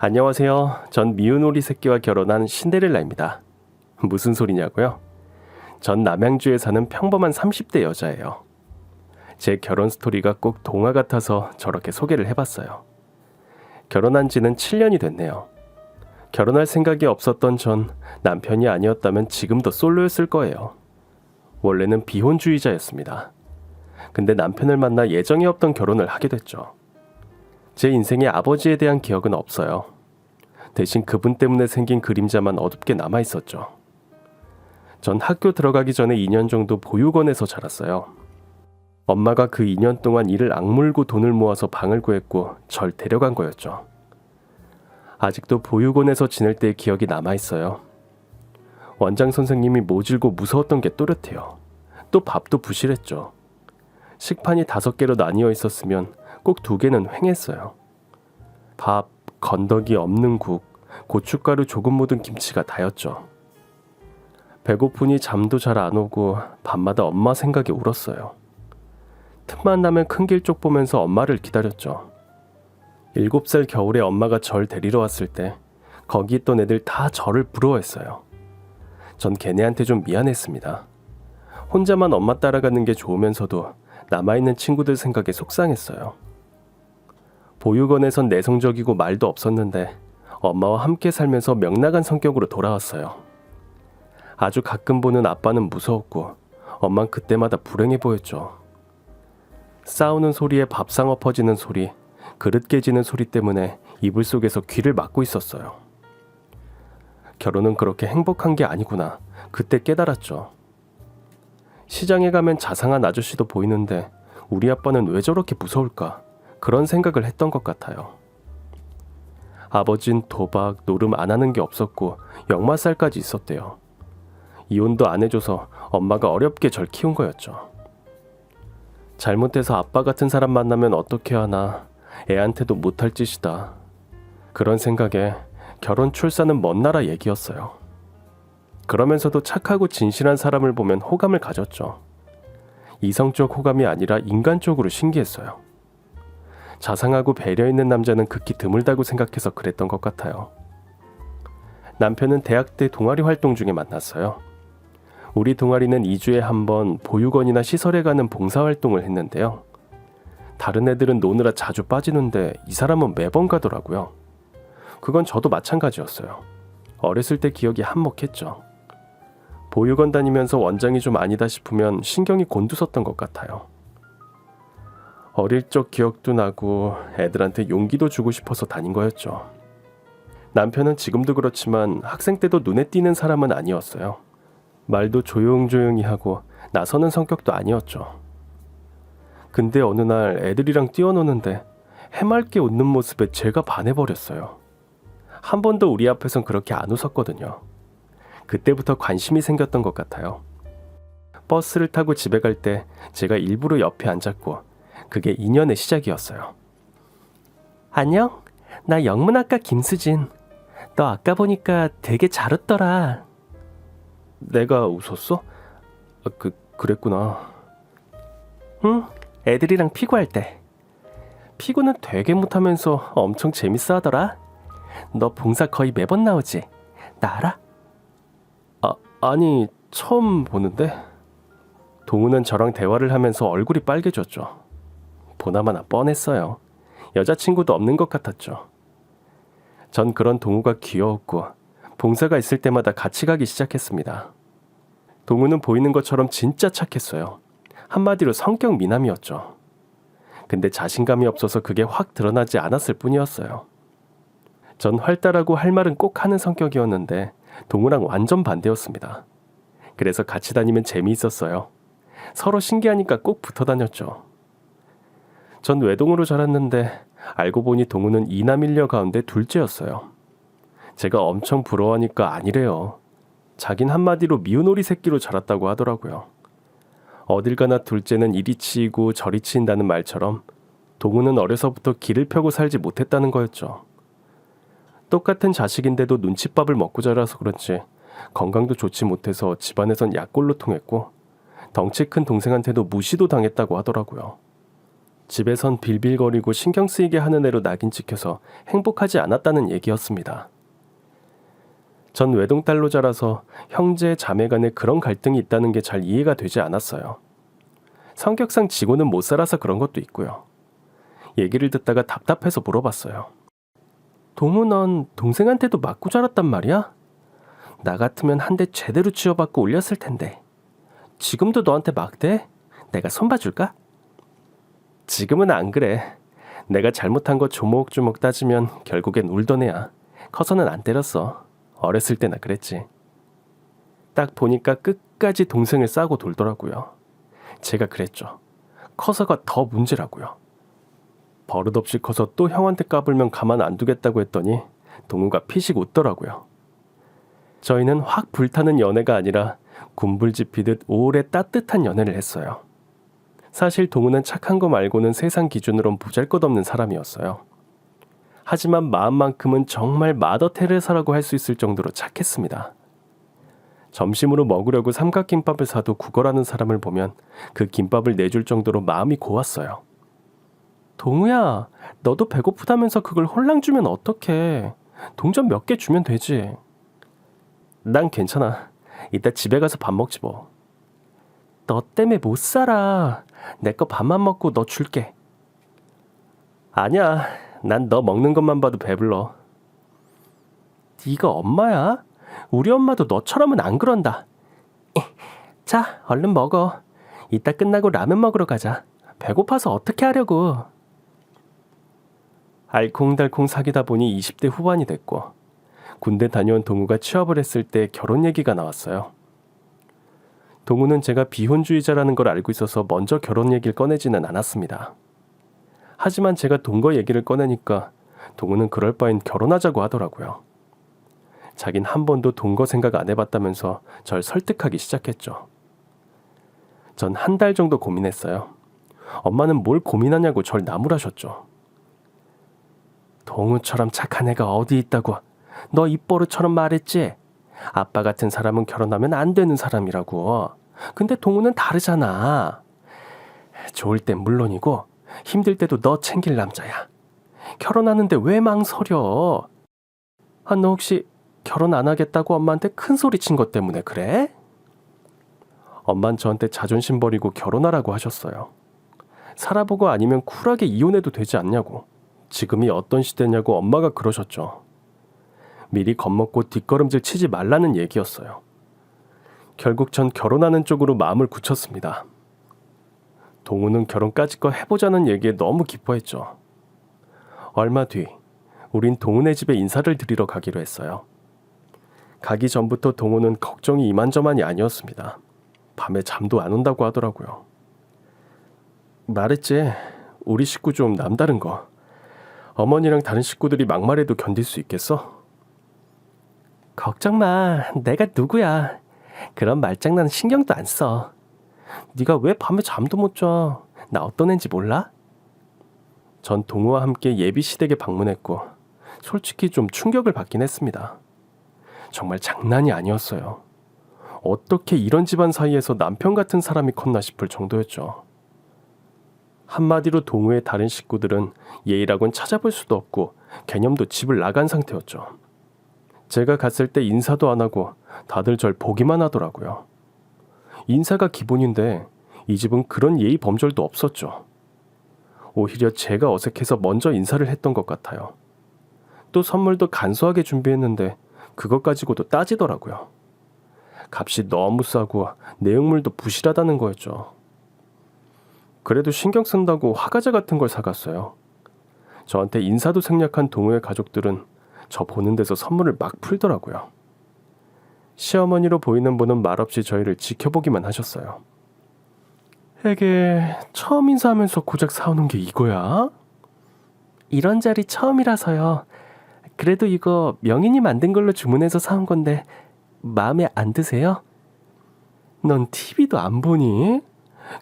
안녕하세요. 전 미운 오리 새끼와 결혼한 신데렐라입니다. 무슨 소리냐고요? 전 남양주에 사는 평범한 30대 여자예요. 제 결혼 스토리가 꼭 동화 같아서 저렇게 소개를 해봤어요. 결혼한 지는 7년이 됐네요. 결혼할 생각이 없었던 전 남편이 아니었다면 지금도 솔로였을 거예요. 원래는 비혼주의자였습니다. 근데 남편을 만나 예정이 없던 결혼을 하게 됐죠. 제 인생에 아버지에 대한 기억은 없어요. 대신 그분 때문에 생긴 그림자만 어둡게 남아있었죠. 전 학교 들어가기 전에 2년 정도 보육원에서 자랐어요. 엄마가 그 2년 동안 이를 악물고 돈을 모아서 방을 구했고 절 데려간 거였죠. 아직도 보육원에서 지낼 때의 기억이 남아있어요. 원장 선생님이 모질고 무서웠던 게 또렷해요. 또 밥도 부실했죠. 식판이 5개로 나뉘어 있었으면 꼭 2개는 횡했어요. 밥, 건더기 없는 국, 고춧가루 조금 묻은 김치가 다였죠. 배고프니 잠도 잘 안 오고 밤마다 엄마 생각에 울었어요. 틈만 나면 큰 길 쪽 보면서 엄마를 기다렸죠. 7살 겨울에 엄마가 절 데리러 왔을 때 거기 있던 애들 다 저를 부러워했어요. 전 걔네한테 좀 미안했습니다. 혼자만 엄마 따라가는 게 좋으면서도 남아있는 친구들 생각에 속상했어요. 보육원에선 내성적이고 말도 없었는데 엄마와 함께 살면서 명랑한 성격으로 돌아왔어요. 아주 가끔 보는 아빠는 무서웠고 엄만 그때마다 불행해 보였죠. 싸우는 소리에 밥상 엎어지는 소리, 그릇 깨지는 소리 때문에 이불 속에서 귀를 막고 있었어요. 결혼은 그렇게 행복한 게 아니구나. 그때 깨달았죠. 시장에 가면 자상한 아저씨도 보이는데 우리 아빠는 왜 저렇게 무서울까? 그런 생각을 했던 것 같아요. 아버진 도박, 노름 안 하는 게 없었고 역마살까지 있었대요. 이혼도 안 해줘서 엄마가 어렵게 절 키운 거였죠. 잘못해서 아빠 같은 사람 만나면 어떻게 하나, 애한테도 못할 짓이다. 그런 생각에 결혼 출산은 먼 나라 얘기였어요. 그러면서도 착하고 진실한 사람을 보면 호감을 가졌죠. 이성적 호감이 아니라 인간적으로 신기했어요. 자상하고 배려 있는 남자는 극히 드물다고 생각해서 그랬던 것 같아요. 남편은 대학 때 동아리 활동 중에 만났어요. 우리 동아리는 2주에 한 번 보육원이나 시설에 가는 봉사활동을 했는데요. 다른 애들은 노느라 자주 빠지는데 이 사람은 매번 가더라고요. 그건 저도 마찬가지였어요. 어렸을 때 기억이 한몫했죠. 보육원 다니면서 원장이 좀 아니다 싶으면 신경이 곤두섰던 것 같아요. 어릴 적 기억도 나고 애들한테 용기도 주고 싶어서 다닌 거였죠. 남편은 지금도 그렇지만 학생 때도 눈에 띄는 사람은 아니었어요. 말도 조용조용히 하고 나서는 성격도 아니었죠. 근데 어느 날 애들이랑 뛰어노는데 해맑게 웃는 모습에 제가 반해버렸어요. 한 번도 우리 앞에선 그렇게 안 웃었거든요. 그때부터 관심이 생겼던 것 같아요. 버스를 타고 집에 갈 때 제가 일부러 옆에 앉았고 그게 인연의 시작이었어요. 안녕? 나 영문학과 김수진. 너 아까 보니까 되게 잘 웃더라. 내가 웃었어? 그랬구나. 응, 애들이랑 피구할 때. 피구는 되게 못하면서 엄청 재밌어 하더라. 너 봉사 거의 매번 나오지? 나 알아? 아니, 처음 보는데? 동우는 저랑 대화를 하면서 얼굴이 빨개졌죠. 보나마나 뻔했어요. 여자친구도 없는 것 같았죠. 전 그런 동우가 귀여웠고 봉사가 있을 때마다 같이 가기 시작했습니다. 동우는 보이는 것처럼 진짜 착했어요. 한마디로 성격 미남이었죠. 근데 자신감이 없어서 그게 확 드러나지 않았을 뿐이었어요. 전 활달하고 할 말은 꼭 하는 성격이었는데 동우랑 완전 반대였습니다. 그래서 같이 다니면 재미있었어요. 서로 신기하니까 꼭 붙어 다녔죠. 전 외동으로 자랐는데 알고 보니 동우는 이남일녀 가운데 둘째였어요. 제가 엄청 부러워하니까 아니래요. 자긴 한마디로 미운 오리 새끼로 자랐다고 하더라고요. 어딜 가나 둘째는 이리 치이고 저리 치인다는 말처럼 동우는 어려서부터 길을 펴고 살지 못했다는 거였죠. 똑같은 자식인데도 눈칫밥을 먹고 자라서 그런지 건강도 좋지 못해서 집안에선 약골로 통했고 덩치 큰 동생한테도 무시도 당했다고 하더라고요. 집에선 빌빌거리고 신경 쓰이게 하는 애로 낙인 찍혀서 행복하지 않았다는 얘기였습니다. 전 외동딸로 자라서 형제 자매 간에 그런 갈등이 있다는 게 잘 이해가 되지 않았어요. 성격상 지고는 못 살아서 그런 것도 있고요. 얘기를 듣다가 답답해서 물어봤어요. 동우, 넌 동생한테도 맞고 자랐단 말이야? 나 같으면 한 대 제대로 쥐어받고 올렸을 텐데. 지금도 너한테 막대? 내가 손봐줄까? 지금은 안 그래. 내가 잘못한 거 조목조목 따지면 결국엔 울던 애야. 커서는 안 때렸어. 어렸을 때나 그랬지. 딱 보니까 끝까지 동생을 싸고 돌더라고요. 제가 그랬죠. 커서가 더 문제라고요. 버릇없이 커서 또 형한테 까불면 가만 안 두겠다고 했더니 동우가 피식 웃더라고요. 저희는 확 불타는 연애가 아니라 군불지피듯 오래 따뜻한 연애를 했어요. 사실 동우는 착한 거 말고는 세상 기준으론 보잘것없는 사람이었어요. 하지만 마음만큼은 정말 마더 테레사라고 할 수 있을 정도로 착했습니다. 점심으로 먹으려고 삼각김밥을 사도 구걸하는 사람을 보면 그 김밥을 내줄 정도로 마음이 고왔어요. 동우야, 너도 배고프다면서 그걸 홀랑 주면 어떡해. 동전 몇 개 주면 되지. 난 괜찮아. 이따 집에 가서 밥 먹지 뭐. 너 때문에 못 살아. 내 거 밥만 먹고 너 줄게. 아니야. 난 너 먹는 것만 봐도 배불러. 네가 엄마야? 우리 엄마도 너처럼은 안 그런다. 자, 얼른 먹어. 이따 끝나고 라면 먹으러 가자. 배고파서 어떻게 하려고. 알콩달콩 사귀다 보니 20대 후반이 됐고 군대 다녀온 동우가 취업을 했을 때 결혼 얘기가 나왔어요. 동우는 제가 비혼주의자라는 걸 알고 있어서 먼저 결혼 얘기를 꺼내지는 않았습니다. 하지만 제가 동거 얘기를 꺼내니까 동우는 그럴 바엔 결혼하자고 하더라고요. 자긴 한 번도 동거 생각 안 해봤다면서 절 설득하기 시작했죠. 전 한 달 정도 고민했어요. 엄마는 뭘 고민하냐고 절 나무라셨죠. 동우처럼 착한 애가 어디 있다고. 너 입버릇처럼 말했지? 아빠 같은 사람은 결혼하면 안 되는 사람이라고. 근데 동우는 다르잖아. 좋을 땐 물론이고 힘들 때도 너 챙길 남자야. 결혼하는데 왜 망설여? 아, 너 혹시 결혼 안 하겠다고 엄마한테 큰 소리 친 것 때문에 그래? 엄만 저한테 자존심 버리고 결혼하라고 하셨어요. 살아보고 아니면 쿨하게 이혼해도 되지 않냐고. 지금이 어떤 시대냐고 엄마가 그러셨죠. 미리 겁먹고 뒷걸음질 치지 말라는 얘기였어요. 결국 전 결혼하는 쪽으로 마음을 굳혔습니다. 동우는 결혼까지껏 해보자는 얘기에 너무 기뻐했죠. 얼마 뒤 우린 동우네 집에 인사를 드리러 가기로 했어요. 가기 전부터 동우는 걱정이 이만저만이 아니었습니다. 밤에 잠도 안 온다고 하더라고요. 말했지. 우리 식구 좀 남다른 거. 어머니랑 다른 식구들이 막말해도 견딜 수 있겠어? 걱정 마. 내가 누구야. 그런 말장난 신경도 안 써. 네가 왜 밤에 잠도 못 자. 나 어떤 애인지 몰라? 전 동우와 함께 예비시댁에 방문했고 솔직히 좀 충격을 받긴 했습니다. 정말 장난이 아니었어요. 어떻게 이런 집안 사이에서 남편 같은 사람이 컸나 싶을 정도였죠. 한마디로 동우의 다른 식구들은 예의라곤 찾아볼 수도 없고 개념도 집을 나간 상태였죠. 제가 갔을 때 인사도 안 하고 다들 절 보기만 하더라고요. 인사가 기본인데 이 집은 그런 예의 범절도 없었죠. 오히려 제가 어색해서 먼저 인사를 했던 것 같아요. 또 선물도 간소하게 준비했는데 그것 가지고도 따지더라고요. 값이 너무 싸고 내용물도 부실하다는 거였죠. 그래도 신경 쓴다고 화과자 같은 걸 사갔어요. 저한테 인사도 생략한 동우의 가족들은 저 보는 데서 선물을 막 풀더라고요. 시어머니로 보이는 분은 말없이 저희를 지켜보기만 하셨어요. 에게 처음 인사하면서 고작 사오는 게 이거야? 이런 자리 처음이라서요. 그래도 이거 명인이 만든 걸로 주문해서 사온 건데 마음에 안 드세요? 넌 TV도 안 보니?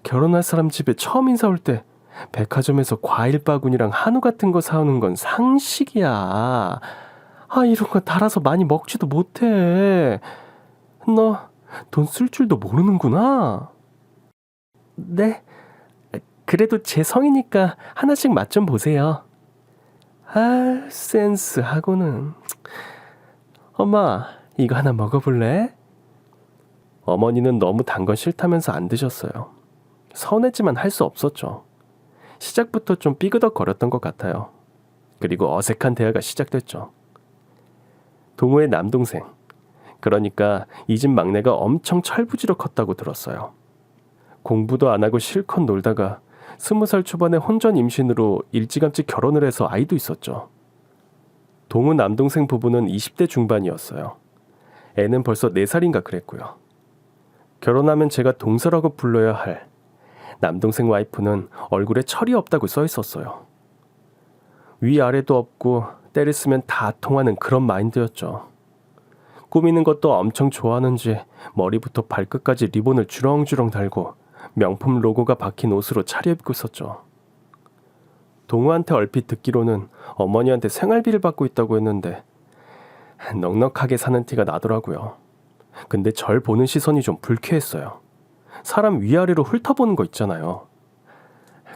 결혼할 사람 집에 처음 인사 올 때 백화점에서 과일 바구니랑 한우 같은 거 사오는 건 상식이야. 아, 이런 거 달아서 많이 먹지도 못해. 너 돈 쓸 줄도 모르는구나. 네? 그래도 제 성이니까 하나씩 맛 좀 보세요. 아, 센스하고는. 엄마, 이거 하나 먹어볼래? 어머니는 너무 단 건 싫다면서 안 드셨어요. 서운했지만 할 수 없었죠. 시작부터 좀 삐그덕거렸던 것 같아요. 그리고 어색한 대화가 시작됐죠. 동우의 남동생, 그러니까 이 집 막내가 엄청 철부지로 컸다고 들었어요. 공부도 안 하고 실컷 놀다가 20살 초반에 혼전 임신으로 일찌감치 결혼을 해서 아이도 있었죠. 동우 남동생 부부는 20대 중반이었어요. 애는 벌써 4살인가 그랬고요. 결혼하면 제가 동서라고 불러야 할 남동생 와이프는 얼굴에 철이 없다고 써 있었어요. 위아래도 없고 때를 쓰면 다 통하는 그런 마인드였죠. 꾸미는 것도 엄청 좋아하는지 머리부터 발끝까지 리본을 주렁주렁 달고 명품 로고가 박힌 옷으로 차려입고 있었죠. 동우한테 얼핏 듣기로는 어머니한테 생활비를 받고 있다고 했는데 넉넉하게 사는 티가 나더라고요. 근데 절 보는 시선이 좀 불쾌했어요. 사람 위아래로 훑어보는 거 있잖아요.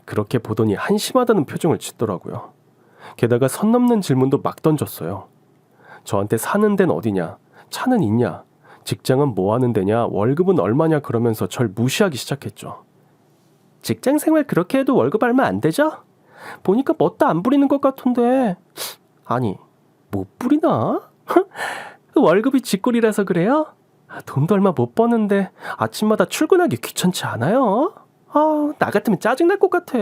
그렇게 보더니 한심하다는 표정을 짓더라고요. 게다가 선 넘는 질문도 막 던졌어요. 저한테 사는 데는 어디냐, 차는 있냐, 직장은 뭐 하는 데냐, 월급은 얼마냐 그러면서 절 무시하기 시작했죠. 직장 생활 그렇게 해도 월급 얼마 안 되죠? 보니까 뭣도 안 부리는 것 같은데. 아니, 못 부리나? 월급이 쥐꼬리라서 그래요? 돈도 얼마 못 버는데 아침마다 출근하기 귀찮지 않아요? 나 같으면 짜증날 것 같아.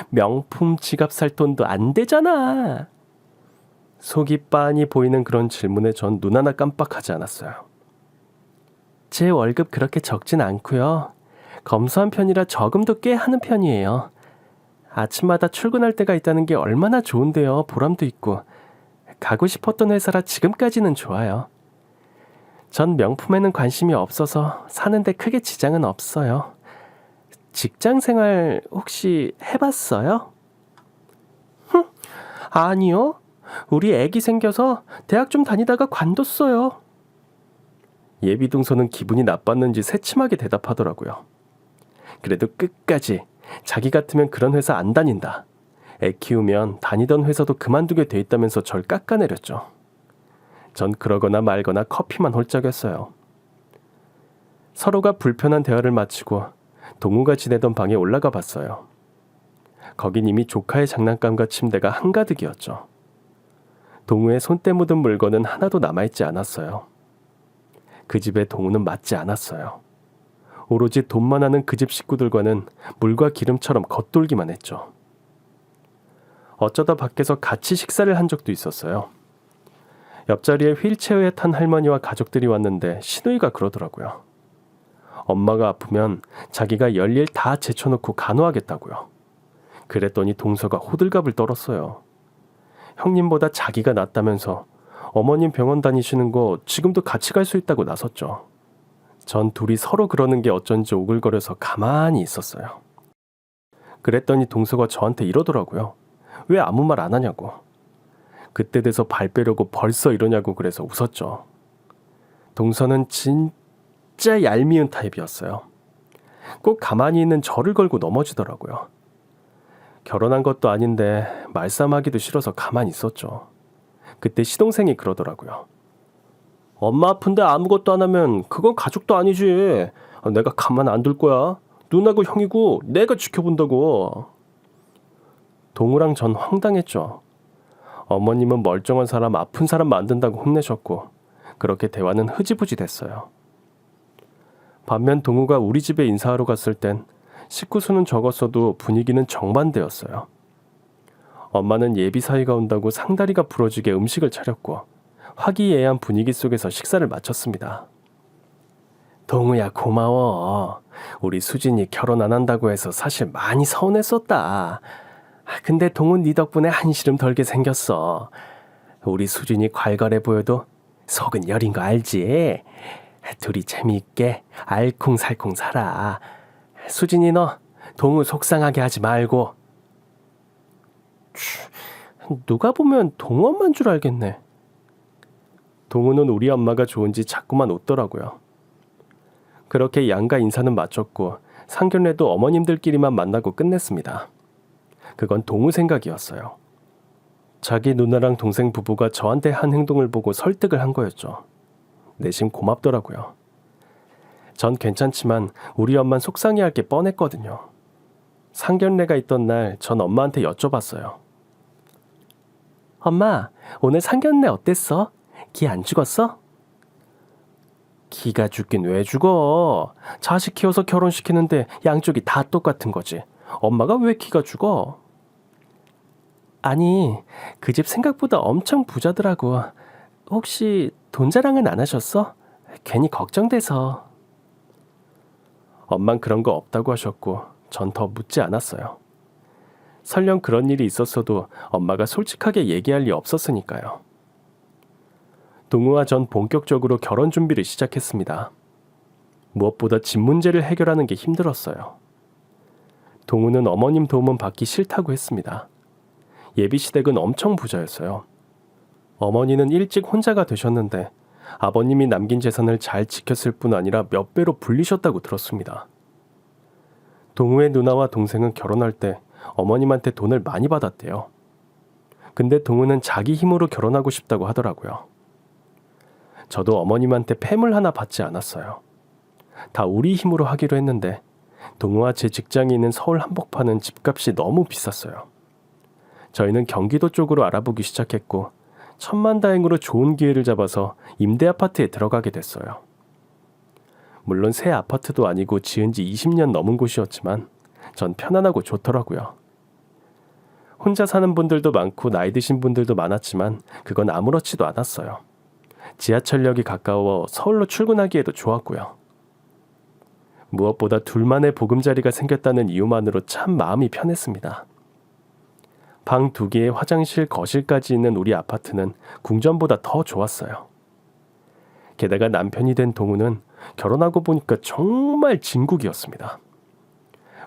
명품 지갑 살 돈도 안 되잖아. 속이 빤히 보이는 그런 질문에 전 눈 하나 깜빡하지 않았어요. 제 월급 그렇게 적진 않고요. 검소한 편이라 저금도 꽤 하는 편이에요. 아침마다 출근할 때가 있다는 게 얼마나 좋은데요. 보람도 있고. 가고 싶었던 회사라 지금까지는 좋아요. 전 명품에는 관심이 없어서 사는데 크게 지장은 없어요. 직장 생활 혹시 해봤어요? 아니요. 우리 애기 생겨서 대학 좀 다니다가 관뒀어요. 예비동서는 기분이 나빴는지 새침하게 대답하더라고요. 그래도 끝까지 자기 같으면 그런 회사 안 다닌다. 애 키우면 다니던 회사도 그만두게 돼 있다면서 절 깎아내렸죠. 전 그러거나 말거나 커피만 홀짝였어요. 서로가 불편한 대화를 마치고 동우가 지내던 방에 올라가 봤어요. 거긴 이미 조카의 장난감과 침대가 한가득이었죠. 동우의 손때 묻은 물건은 하나도 남아있지 않았어요. 그 집에 동우는 맞지 않았어요. 오로지 돈만 하는 그 집 식구들과는 물과 기름처럼 겉돌기만 했죠. 어쩌다 밖에서 같이 식사를 한 적도 있었어요. 옆자리에 휠체어에 탄 할머니와 가족들이 왔는데 시누이가 그러더라고요. 엄마가 아프면 자기가 열일 다 제쳐놓고 간호하겠다고요. 그랬더니 동서가 호들갑을 떨었어요. 형님보다 자기가 낫다면서 어머님 병원 다니시는 거 지금도 같이 갈 수 있다고 나섰죠. 전 둘이 서로 그러는 게 어쩐지 오글거려서 가만히 있었어요. 그랬더니 동서가 저한테 이러더라고요. 왜 아무 말 안 하냐고. 그때 돼서 발 빼려고 벌써 이러냐고 그래서 웃었죠. 동서는 진짜 얄미운 타입이었어요. 꼭 가만히 있는 저를 걸고 넘어지더라고요. 결혼한 것도 아닌데 말싸움하기도 싫어서 가만히 있었죠. 그때 시동생이 그러더라고요. 엄마 아픈데 아무것도 안 하면 그건 가족도 아니지. 내가 가만 안 둘 거야. 누나고 형이고 내가 지켜본다고. 동우랑 전 황당했죠. 어머님은 멀쩡한 사람 아픈 사람 만든다고 혼내셨고 그렇게 대화는 흐지부지 됐어요. 반면 동우가 우리 집에 인사하러 갔을 땐 식구 수는 적었어도 분위기는 정반대였어요. 엄마는 예비 사위가 온다고 상다리가 부러지게 음식을 차렸고 화기애애한 분위기 속에서 식사를 마쳤습니다. 동우야 고마워. 우리 수진이 결혼 안 한다고 해서 사실 많이 서운했었다. 근데 동우 네 덕분에 한시름 덜게 생겼어. 우리 수진이 괄괄해 보여도 속은 여린 거 알지? 둘이 재미있게 알콩살콩 살아. 수진이 너 동우 속상하게 하지 말고. 누가 보면 동우 엄마인 줄 알겠네. 동우는 우리 엄마가 좋은지 자꾸만 웃더라고요. 그렇게 양가 인사는 마쳤고 상견례도 어머님들끼리만 만나고 끝냈습니다. 그건 동우 생각이었어요. 자기 누나랑 동생 부부가 저한테 한 행동을 보고 설득을 한 거였죠. 내심 고맙더라고요. 전 괜찮지만 우리 엄만 속상해할 게 뻔했거든요. 상견례가 있던 날 전 엄마한테 여쭤봤어요. 엄마, 오늘 상견례 어땠어? 기 안 죽었어? 기가 죽긴 왜 죽어? 자식 키워서 결혼시키는데 양쪽이 다 똑같은 거지. 엄마가 왜 기가 죽어? 아니, 그 집 생각보다 엄청 부자더라고. 혹시 돈 자랑은 안 하셨어? 괜히 걱정돼서. 엄만 그런 거 없다고 하셨고 전 더 묻지 않았어요. 설령 그런 일이 있었어도 엄마가 솔직하게 얘기할 리 없었으니까요. 동우와 전 본격적으로 결혼 준비를 시작했습니다. 무엇보다 집 문제를 해결하는 게 힘들었어요. 동우는 어머님 도움은 받기 싫다고 했습니다. 예비 시댁은 엄청 부자였어요. 어머니는 일찍 혼자가 되셨는데 아버님이 남긴 재산을 잘 지켰을 뿐 아니라 몇 배로 불리셨다고 들었습니다. 동우의 누나와 동생은 결혼할 때 어머님한테 돈을 많이 받았대요. 근데 동우는 자기 힘으로 결혼하고 싶다고 하더라고요. 저도 어머님한테 폐물 하나 받지 않았어요. 다 우리 힘으로 하기로 했는데 동우와 제 직장이 있는 서울 한복판은 집값이 너무 비쌌어요. 저희는 경기도 쪽으로 알아보기 시작했고 천만다행으로 좋은 기회를 잡아서 임대 아파트에 들어가게 됐어요. 물론 새 아파트도 아니고 지은 지 20년 넘은 곳이었지만 전 편안하고 좋더라고요. 혼자 사는 분들도 많고 나이 드신 분들도 많았지만 그건 아무렇지도 않았어요. 지하철역이 가까워 서울로 출근하기에도 좋았고요. 무엇보다 둘만의 보금자리가 생겼다는 이유만으로 참 마음이 편했습니다. 방 2개에 화장실, 거실까지 있는 우리 아파트는 궁전보다 더 좋았어요. 게다가 남편이 된 동우는 결혼하고 보니까 정말 진국이었습니다.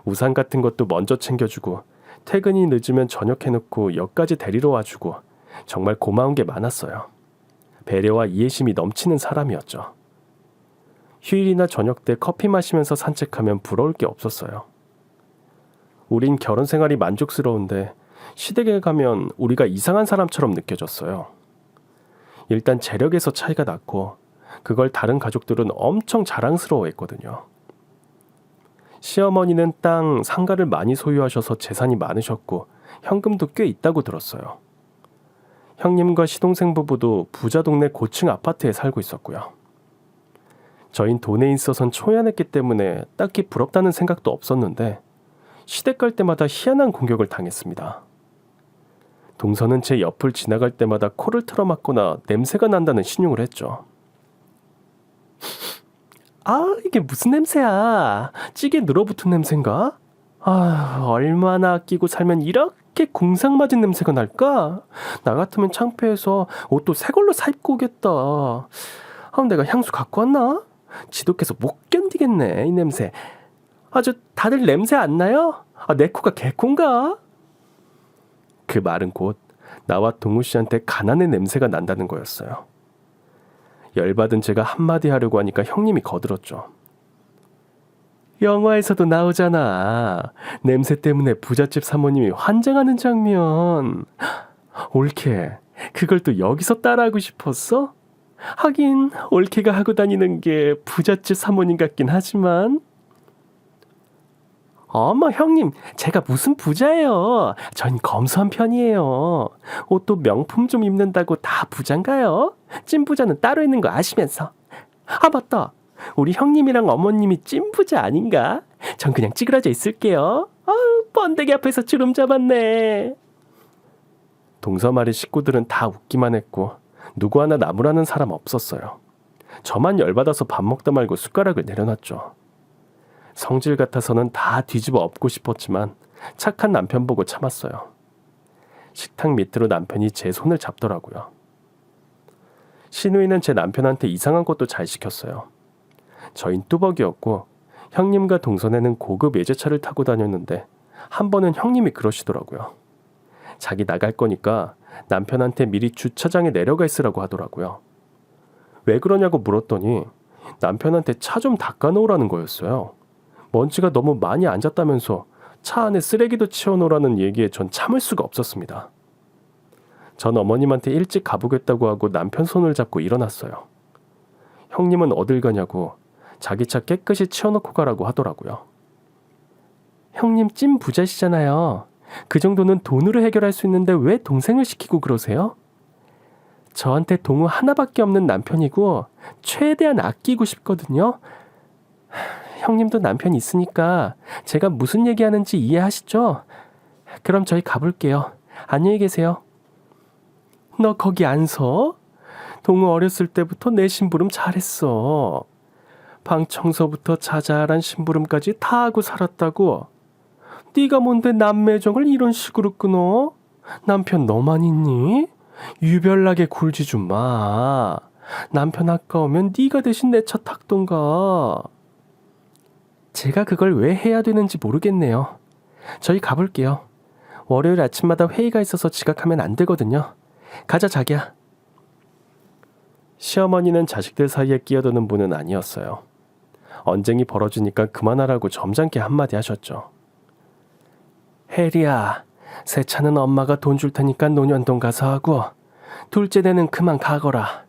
우산 같은 것도 먼저 챙겨주고 퇴근이 늦으면 저녁 해놓고 역까지 데리러 와주고 정말 고마운 게 많았어요. 배려와 이해심이 넘치는 사람이었죠. 휴일이나 저녁 때 커피 마시면서 산책하면 부러울 게 없었어요. 우린 결혼 생활이 만족스러운데 시댁에 가면 우리가 이상한 사람처럼 느껴졌어요. 일단 재력에서 차이가 났고 그걸 다른 가족들은 엄청 자랑스러워했거든요. 시어머니는 땅, 상가를 많이 소유하셔서 재산이 많으셨고 현금도 꽤 있다고 들었어요. 형님과 시동생 부부도 부자 동네 고층 아파트에 살고 있었고요. 저흰 돈에 있어선 초연했기 때문에 딱히 부럽다는 생각도 없었는데 시댁 갈 때마다 희한한 공격을 당했습니다. 동서는 제 옆을 지나갈 때마다 코를 틀어막거나 냄새가 난다는 신용을 했죠. 아, 이게 무슨 냄새야? 찌개 늘어붙은 냄새인가? 아, 얼마나 아끼고 살면 이렇게 궁상맞은 냄새가 날까? 나 같으면 창피해서 옷도 새 걸로 사입고 오겠다. 아, 내가 향수 갖고 왔나? 지독해서 못 견디겠네, 이 냄새. 아주 다들 냄새 안 나요? 아, 내 코가 개콘가? 그 말은 곧 나와 동우 씨한테 가난의 냄새가 난다는 거였어요. 열받은 제가 한마디 하려고 하니까 형님이 거들었죠. 영화에서도 나오잖아. 냄새 때문에 부잣집 사모님이 환장하는 장면. 옳게 그걸 또 여기서 따라하고 싶었어? 하긴 옳게가 하고 다니는 게 부잣집 사모님 같긴 하지만. 어머 형님, 제가 무슨 부자예요. 전 검소한 편이에요. 옷도 명품 좀 입는다고 다 부자인가요? 찐 부자는 따로 있는 거 아시면서. 아 맞다, 우리 형님이랑 어머님이 찐 부자 아닌가? 전 그냥 찌그러져 있을게요. 아우, 번데기 앞에서 주름 잡았네. 동서말의 식구들은 다 웃기만 했고 누구 하나 나무라는 사람 없었어요. 저만 열받아서 밥 먹다 말고 숟가락을 내려놨죠. 성질 같아서는 다 뒤집어 엎고 싶었지만 착한 남편 보고 참았어요. 식탁 밑으로 남편이 제 손을 잡더라고요. 시누이는 제 남편한테 이상한 것도 잘 시켰어요. 저흰 뚜벅이었고 형님과 동선에는 고급 외제차를 타고 다녔는데 한 번은 형님이 그러시더라고요. 자기 나갈 거니까 남편한테 미리 주차장에 내려가 있으라고 하더라고요. 왜 그러냐고 물었더니 남편한테 차 좀 닦아놓으라는 거였어요. 먼지가 너무 많이 앉았다면서 차 안에 쓰레기도 치워놓으라는 얘기에 전 참을 수가 없었습니다. 전 어머님한테 일찍 가보겠다고 하고 남편 손을 잡고 일어났어요. 형님은 어딜 가냐고 자기 차 깨끗이 치워놓고 가라고 하더라고요. 형님 찐 부자시잖아요. 그 정도는 돈으로 해결할 수 있는데 왜 동생을 시키고 그러세요? 저한테 동우 하나밖에 없는 남편이고 최대한 아끼고 싶거든요. 형님도 남편 있으니까 제가 무슨 얘기하는지 이해하시죠? 그럼 저희 가볼게요. 안녕히 계세요. 너 거기 안 서? 동우 어렸을 때부터 내 심부름 잘했어. 방 청소부터 자잘한 심부름까지 다 하고 살았다고. 네가 뭔데 남매정을 이런 식으로 끊어? 남편 너만 있니? 유별나게 굴지 좀 마. 남편 아까우면 네가 대신 내 차 탁던가. 제가 그걸 왜 해야 되는지 모르겠네요. 저희 가볼게요. 월요일 아침마다 회의가 있어서 지각하면 안 되거든요. 가자 자기야. 시어머니는 자식들 사이에 끼어드는 분은 아니었어요. 언쟁이 벌어지니까 그만하라고 점잖게 한마디 하셨죠. 혜리야, 새 차는 엄마가 돈 줄 테니까 노년돈 가서 하고 둘째 내는 그만 가거라.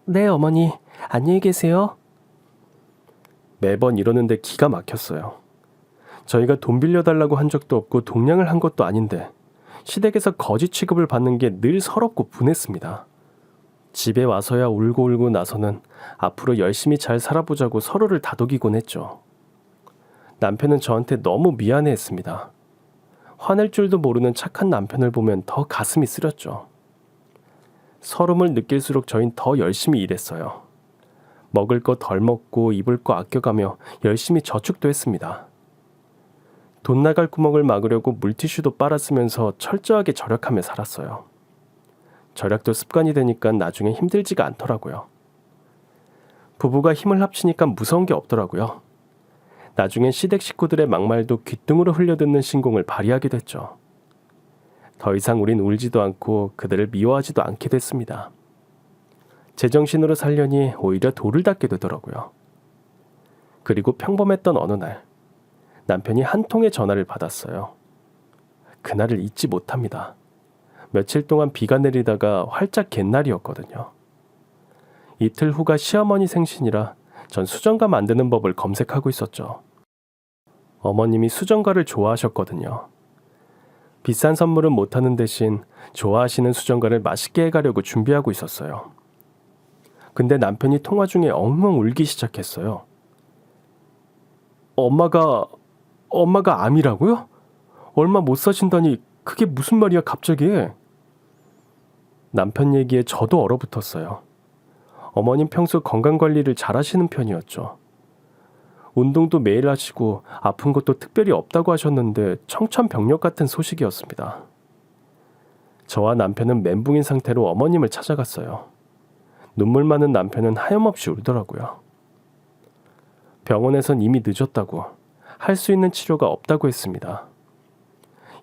네 어머니, 안녕히 계세요. 매번 이러는데 기가 막혔어요. 저희가 돈 빌려달라고 한 적도 없고 동냥을 한 것도 아닌데 시댁에서 거지 취급을 받는 게 늘 서럽고 분했습니다. 집에 와서야 울고 나서는 앞으로 열심히 잘 살아보자고 서로를 다독이곤 했죠. 남편은 저한테 너무 미안해했습니다. 화낼 줄도 모르는 착한 남편을 보면 더 가슴이 쓰렸죠. 서름을 느낄수록 저흰 더 열심히 일했어요. 먹을 거 덜 먹고 입을 거 아껴가며 열심히 저축도 했습니다. 돈 나갈 구멍을 막으려고 물티슈도 빨아쓰면서 철저하게 절약하며 살았어요. 절약도 습관이 되니까 나중에 힘들지가 않더라고요. 부부가 힘을 합치니까 무서운 게 없더라고요. 나중엔 시댁 식구들의 막말도 귓등으로 흘려듣는 신공을 발휘하게 됐죠. 더 이상 우린 울지도 않고 그들을 미워하지도 않게 됐습니다. 제정신으로 살려니 오히려 돌을 닦게 되더라고요. 그리고 평범했던 어느 날 남편이 한 통의 전화를 받았어요. 그날을 잊지 못합니다. 며칠 동안 비가 내리다가 활짝 갯날이었거든요. 이틀 후가 시어머니 생신이라 전 수정과 만드는 법을 검색하고 있었죠. 어머님이 수정과를 좋아하셨거든요. 비싼 선물은 못하는 대신 좋아하시는 수정과를 맛있게 해가려고 준비하고 있었어요. 근데 남편이 통화 중에 엉엉 울기 시작했어요. 엄마가 암이라고요? 얼마 못 사신다니 그게 무슨 말이야 갑자기? 남편 얘기에 저도 얼어붙었어요. 어머님 평소 건강관리를 잘 하시는 편이었죠. 운동도 매일 하시고 아픈 것도 특별히 없다고 하셨는데 청천벽력 같은 소식이었습니다. 저와 남편은 멘붕인 상태로 어머님을 찾아갔어요. 눈물 많은 남편은 하염없이 울더라고요. 병원에선 이미 늦었다고, 할 수 있는 치료가 없다고 했습니다.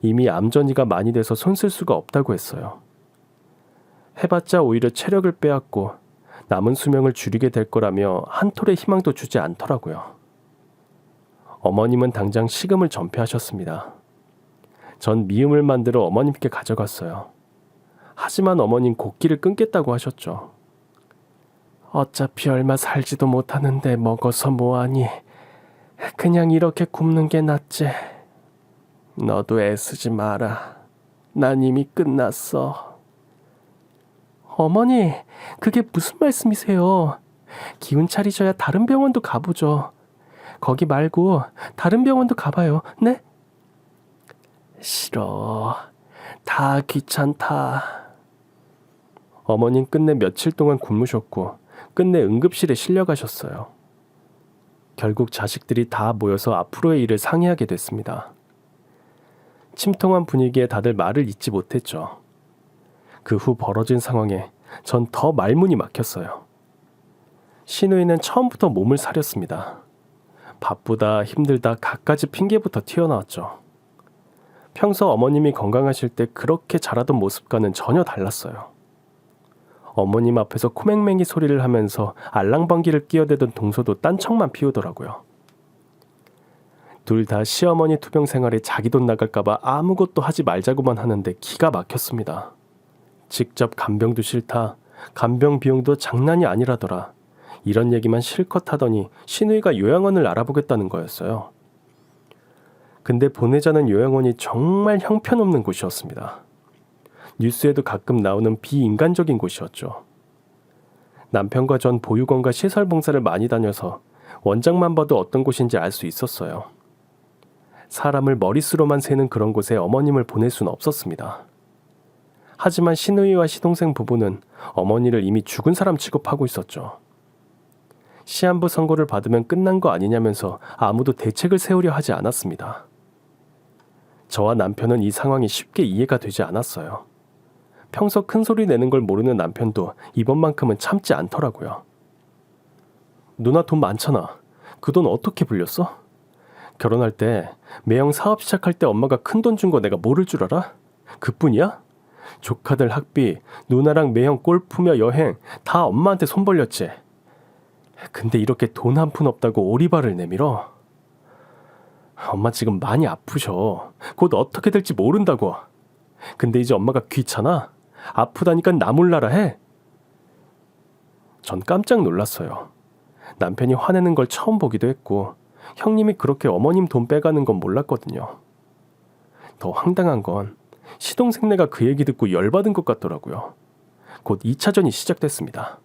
이미 암 전이가 많이 돼서 손 쓸 수가 없다고 했어요. 해봤자 오히려 체력을 빼앗고 남은 수명을 줄이게 될 거라며 한 톨의 희망도 주지 않더라고요. 어머님은 당장 식음을 전폐하셨습니다. 전 미음을 만들어 어머님께 가져갔어요. 하지만 어머님 곡기를 끊겠다고 하셨죠. 어차피 얼마 살지도 못하는데 먹어서 뭐하니. 그냥 이렇게 굶는 게 낫지. 너도 애쓰지 마라. 난 이미 끝났어. 어머니, 그게 무슨 말씀이세요? 기운 차리셔야 다른 병원도 가보죠. 거기 말고 다른 병원도 가봐요. 네? 싫어. 다 귀찮다. 어머님 끝내 며칠 동안 굶으셨고 끝내 응급실에 실려가셨어요. 결국 자식들이 다 모여서 앞으로의 일을 상의하게 됐습니다. 침통한 분위기에 다들 말을 잇지 못했죠. 그 후 벌어진 상황에 전 더 말문이 막혔어요. 시누이는 처음부터 몸을 사렸습니다. 바쁘다, 힘들다 갖가지 핑계부터 튀어나왔죠. 평소 어머님이 건강하실 때 그렇게 잘하던 모습과는 전혀 달랐어요. 어머님 앞에서 코맹맹이 소리를 하면서 알랑방귀를 끼어대던 동서도 딴청만 피우더라고요. 둘 다 시어머니 투병 생활에 자기 돈 나갈까봐 아무것도 하지 말자고만 하는데 기가 막혔습니다. 직접 간병도 싫다. 간병 비용도 장난이 아니라더라. 이런 얘기만 실컷 하더니 시누이가 요양원을 알아보겠다는 거였어요. 근데 보내자는 요양원이 정말 형편없는 곳이었습니다. 뉴스에도 가끔 나오는 비인간적인 곳이었죠. 남편과 전 보육원과 시설 봉사를 많이 다녀서 원장만 봐도 어떤 곳인지 알 수 있었어요. 사람을 머릿수로만 세는 그런 곳에 어머님을 보낼 수는 없었습니다. 하지만 시누이와 시동생 부부는 어머니를 이미 죽은 사람 취급하고 있었죠. 시한부 선고를 받으면 끝난 거 아니냐면서 아무도 대책을 세우려 하지 않았습니다. 저와 남편은 이 상황이 쉽게 이해가 되지 않았어요. 평소 큰 소리 내는 걸 모르는 남편도 이번만큼은 참지 않더라고요. 누나 돈 많잖아. 그 돈 어떻게 불렸어? 결혼할 때 매형 사업 시작할 때 엄마가 큰 돈 준 거 내가 모를 줄 알아? 그뿐이야? 조카들 학비, 누나랑 매형 골프며 여행 다 엄마한테 손 벌렸지. 근데 이렇게 돈 한 푼 없다고 오리발을 내밀어? 엄마 지금 많이 아프셔. 곧 어떻게 될지 모른다고. 근데 이제 엄마가 귀찮아? 아프다니까 나 몰라라 해. 전 깜짝 놀랐어요. 남편이 화내는 걸 처음 보기도 했고 형님이 그렇게 어머님 돈 빼가는 건 몰랐거든요. 더 황당한 건 시동생네가 그 얘기 듣고 열받은 것 같더라고요. 곧 2차전이 시작됐습니다.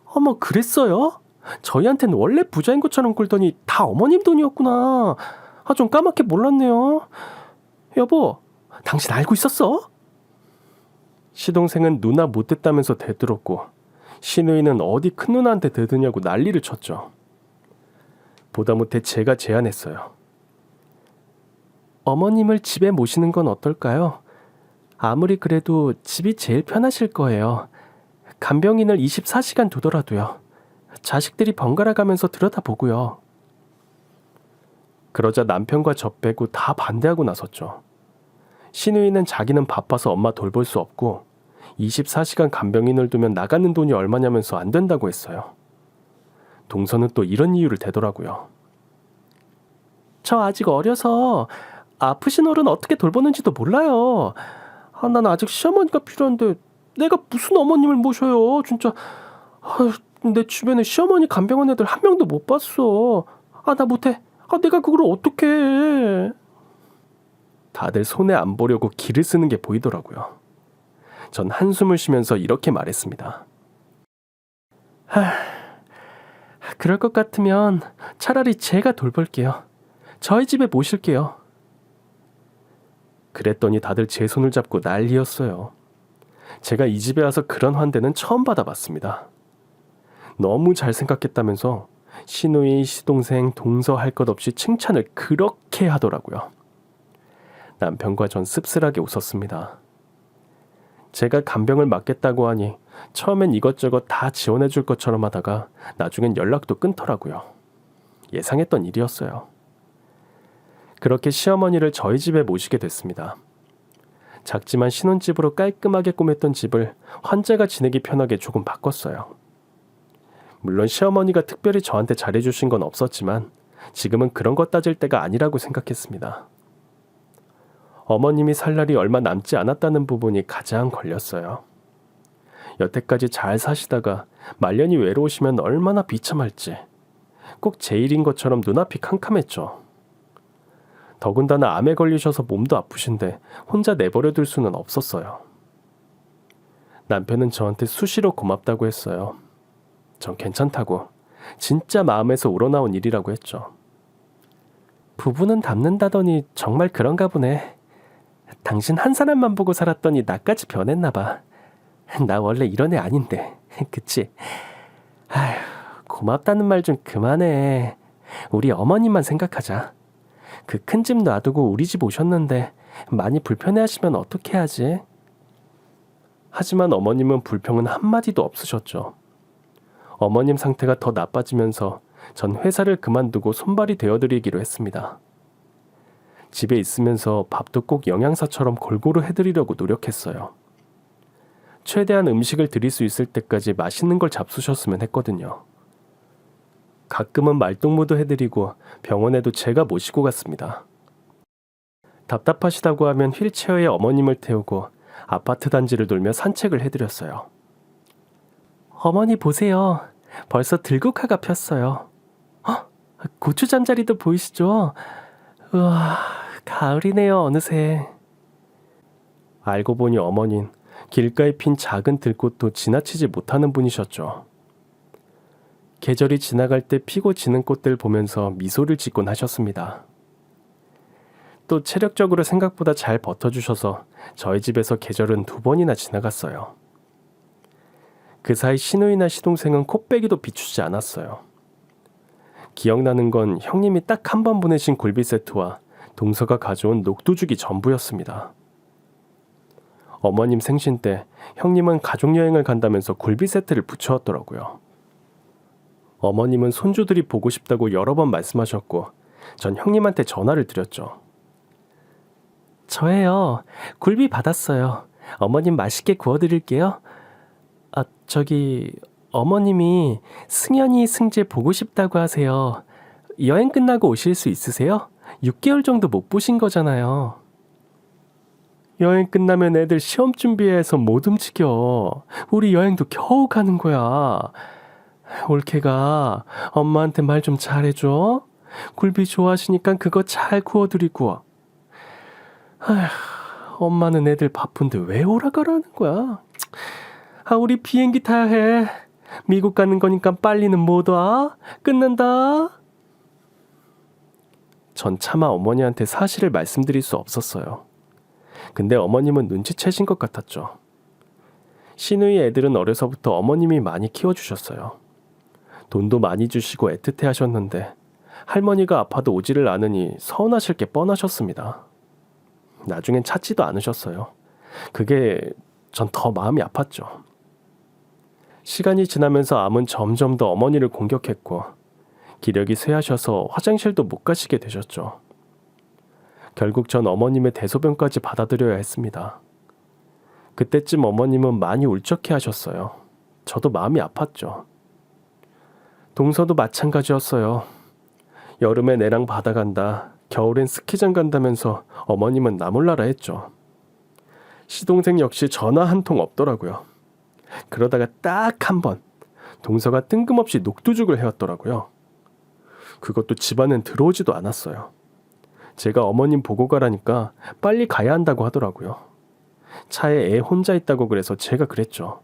어머 그랬어요? 저희한테는 원래 부자인 것처럼 굴더니 다 어머님 돈이었구나. 좀 까맣게 몰랐네요. 여보, 당신 알고 있었어? 시동생은 누나 못됐다면서 대들었고 시누이는 어디 큰 누나한테 대드냐고 난리를 쳤죠. 보다 못해 제가 제안했어요. 어머님을 집에 모시는 건 어떨까요? 아무리 그래도 집이 제일 편하실 거예요. 간병인을 24시간 두더라도요. 자식들이 번갈아 가면서 들여다보고요. 그러자 남편과 저 빼고 다 반대하고 나섰죠. 시누이는 자기는 바빠서 엄마 돌볼 수 없고 24시간 간병인을 두면 나가는 돈이 얼마냐면서 안 된다고 했어요. 동서는 또 이런 이유를 대더라고요. 저 아직 어려서 아프신 어른 어떻게 돌보는지도 몰라요. 난 아직 시어머니가 필요한데 내가 무슨 어머님을 모셔요. 진짜 내 주변에 시어머니 간병한 애들 한 명도 못 봤어. 나 못해. 내가 그걸 어떻게 해. 다들 손해 안 보려고 기를 쓰는 게 보이더라고요. 전 한숨을 쉬면서 이렇게 말했습니다. 그럴 것 같으면 차라리 제가 돌볼게요. 저희 집에 모실게요. 그랬더니 다들 제 손을 잡고 난리였어요. 제가 이 집에 와서 그런 환대는 처음 받아봤습니다. 너무 잘 생각했다면서 시누이, 시동생, 동서 할 것 없이 칭찬을 그렇게 하더라고요. 남편과 전 씁쓸하게 웃었습니다. 제가 간병을 맡겠다고 하니 처음엔 이것저것 다 지원해 줄 것처럼 하다가 나중엔 연락도 끊더라고요. 예상했던 일이었어요. 그렇게 시어머니를 저희 집에 모시게 됐습니다. 작지만 신혼집으로 깔끔하게 꾸몄던 집을 환자가 지내기 편하게 조금 바꿨어요. 물론 시어머니가 특별히 저한테 잘해주신 건 없었지만 지금은 그런 것 따질 때가 아니라고 생각했습니다. 어머님이 살 날이 얼마 남지 않았다는 부분이 가장 걸렸어요. 여태까지 잘 사시다가 말년이 외로우시면 얼마나 비참할지 꼭 제 일인 것처럼 눈앞이 캄캄했죠. 더군다나 암에 걸리셔서 몸도 아프신데 혼자 내버려 둘 수는 없었어요. 남편은 저한테 수시로 고맙다고 했어요. 전 괜찮다고, 진짜 마음에서 우러나온 일이라고 했죠. 부부는 닮는다더니 정말 그런가 보네. 당신 한 사람만 보고 살았더니 나까지 변했나 봐. 나 원래 이런 애 아닌데. 그치? 아휴, 고맙다는 말 좀 그만해. 우리 어머님만 생각하자. 그 큰 집 놔두고 우리 집 오셨는데 많이 불편해하시면 어떻게 하지? 하지만 어머님은 불평은 한마디도 없으셨죠. 어머님 상태가 더 나빠지면서 전 회사를 그만두고 손발이 되어드리기로 했습니다. 집에 있으면서 밥도 꼭 영양사처럼 골고루 해드리려고 노력했어요. 최대한 음식을 드릴 수 있을 때까지 맛있는 걸 잡수셨으면 했거든요. 가끔은 말동무도 해드리고 병원에도 제가 모시고 갔습니다. 답답하시다고 하면 휠체어에 어머님을 태우고 아파트 단지를 돌며 산책을 해드렸어요. 어머니 보세요. 벌써 들국화가 폈어요. 고추 잠자리도 보이시죠? 우와, 가을이네요, 어느새. 알고 보니 어머닌 길가에 핀 작은 들꽃도 지나치지 못하는 분이셨죠. 계절이 지나갈 때 피고 지는 꽃들 보면서 미소를 짓곤 하셨습니다. 또 체력적으로 생각보다 잘 버텨주셔서 저희 집에서 계절은 2번이나 지나갔어요. 그 사이 시누이나 시동생은 코빼기도 비추지 않았어요. 기억나는 건 형님이 딱 1번 보내신 굴비 세트와 동서가 가져온 녹두죽이 전부였습니다. 어머님 생신 때 형님은 가족여행을 간다면서 굴비 세트를 붙여왔더라고요. 어머님은 손주들이 보고 싶다고 여러 번 말씀하셨고 전 형님한테 전화를 드렸죠. 저예요. 굴비 받았어요. 어머님 맛있게 구워드릴게요. 어머님이 승현이 승재 보고 싶다고 하세요. 여행 끝나고 오실 수 있으세요? 6개월 정도 못 보신 거잖아요. 여행 끝나면 애들 시험 준비해서 못 움직여. 우리 여행도 겨우 가는 거야. 올케가 엄마한테 말 좀 잘해줘. 굴비 좋아하시니까 그거 잘 구워드리고. 엄마는 애들 바쁜데 왜 오라가라는 거야? 우리 비행기 타야 해. 미국 가는 거니까 빨리는 못 와. 끝난다. 전 차마 어머니한테 사실을 말씀드릴 수 없었어요. 근데 어머님은 눈치채신 것 같았죠. 시누이 애들은 어려서부터 어머님이 많이 키워주셨어요. 돈도 많이 주시고 애틋해 하셨는데 할머니가 아파도 오지를 않으니 서운하실 게 뻔하셨습니다. 나중엔 찾지도 않으셨어요. 그게 전 더 마음이 아팠죠. 시간이 지나면서 암은 점점 더 어머니를 공격했고 기력이 쇠하셔서 화장실도 못 가시게 되셨죠. 결국 전 어머님의 대소변까지 받아들여야 했습니다. 그때쯤 어머님은 많이 울적해 하셨어요. 저도 마음이 아팠죠. 동서도 마찬가지였어요. 여름에 내랑 바다 간다, 겨울엔 스키장 간다면서 어머님은 나몰라라 했죠. 시동생 역시 전화 한 통 없더라고요. 그러다가 딱 1번 동서가 뜬금없이 녹두죽을 해왔더라고요. 그것도 집안엔 들어오지도 않았어요. 제가 어머님 보고 가라니까 빨리 가야 한다고 하더라고요. 차에 애 혼자 있다고 그래서 제가 그랬죠.